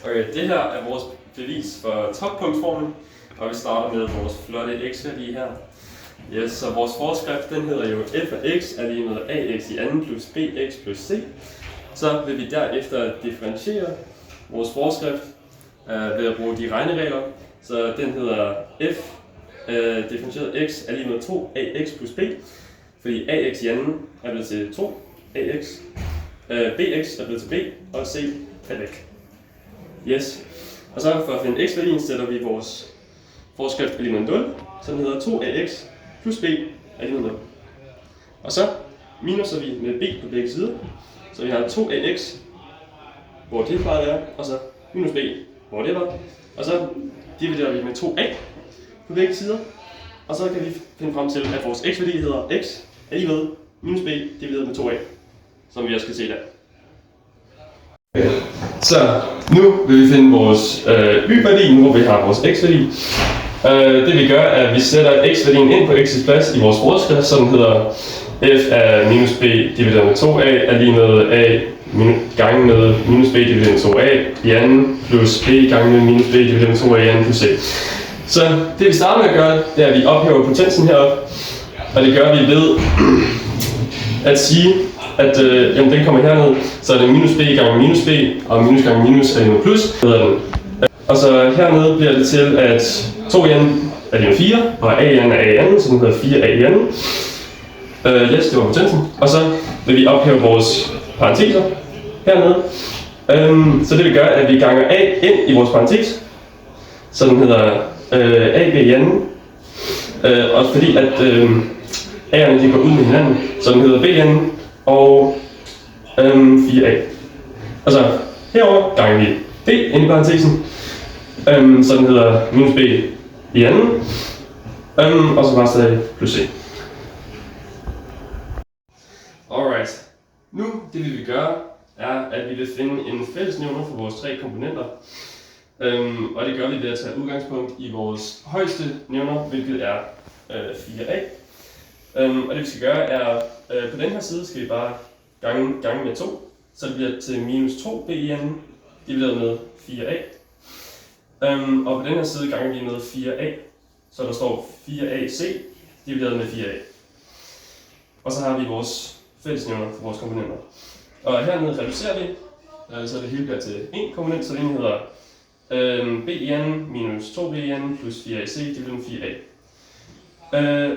Okay, det her er vores bevis for toppunktsformen, og vi starter med vores flotte x-værdi her. Yes, så vores forskrift den hedder jo f af x er lige med ax i anden plus bx plus c. Så vil vi derefter differentiere vores forskrift ved at bruge de regneregler. Så den hedder f differentieret x er lige med 2ax plus b, fordi ax i anden er blevet til 2ax, bx er blevet til b, og c er væk. Yes. Og så for at finde x-værdien sætter vi vores forskrift er lige med 0, så den hedder 2ax plus b er lige med 0. Og så minuser vi med b på begge sider, så vi har 2ax, hvor det plejede at være, og så minus b, hvor det var. Og så dividerer vi med 2a på begge sider, og så kan vi finde frem til, at vores x-værdi hedder x er lige med minus b divideret med 2a, som vi også kan se der. Okay. Så nu vil vi finde vores y-værdi, hvor vi har vores x-værdi. Det vi gør er, at vi sætter x-værdien ind på x's plads i vores forskrift, så den hedder f af minus b divideret med 2a er lige med a gange med minus b divideret med 2a i anden plus b gange med minus b divideret med 2a i anden plus c. Så det vi starter med at gøre, det er, at vi ophæver potensen heroppe, og det gør vi ved at sige, at jamen, den kommer herned, så er det minus b gange minus b, og minus gange minus er lige med plus, hedder den. Og så hernede bliver det til, at 2 i anden er lige med 4, og a i anden er a i anden, så den hedder 4a i anden. Yes, det var potensen. Og så vil vi ophæve vores parenteser hernede. Så det vi gør, er, at vi ganger a ind i vores parentes, så den hedder ab i anden. Også fordi at a'erne de går ud med hinanden, så den hedder b i anden og 4a. Og så herover ganger vi b ind i parentesen, så den hedder minus b i anden, og så bare stadig plus c. Alright. Nu det vi vil gøre, er at vi vil finde en fællesnævner for vores tre komponenter. Og det gør vi ved at tage udgangspunkt i vores højeste nævner, hvilket er 4a. Og det vi skal gøre er, på den her side skal vi bare gange med 2, så det bliver til minus 2b i anden, divideret med 4a. Og på den her side ganger vi med 4a, så der står 4ac divideret med 4a. Og så har vi vores fællesnævner for vores komponenter. Og hernede reducerer vi, så det hele bliver til en komponent, så det hedder b i anden minus 2b i anden plus 4ac divideret med 4a.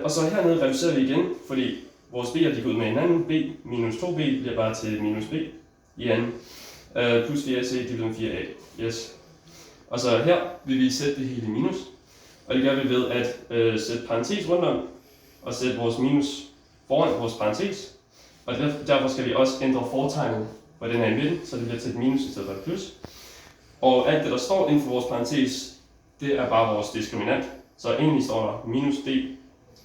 Og så hernede reducerer vi igen, fordi vores b'er de går ud med hinanden. B minus 2b bliver bare til minus b i anden plus 4ac divideret med 4a. Yes. Og så her vil vi sætte det hele i minus, og det gør vi ved at sætte parentes rundt om og sætte vores minus foran vores parentes. Og derfor skal vi også ændre fortegnet på den her i midten, så det bliver til et minus i stedet for et plus. Og alt det der står inden for vores parentes, det er bare vores diskriminant. Så egentlig står der minus d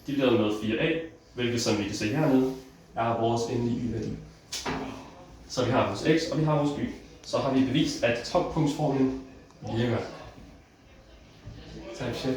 divideret med 4a, hvilket som vi kan se hernede, er vores endelige y-værdi. Så vi har vores x, og vi har vores y. Så har vi bevist, at toppunktsformen virker. Tak, chef.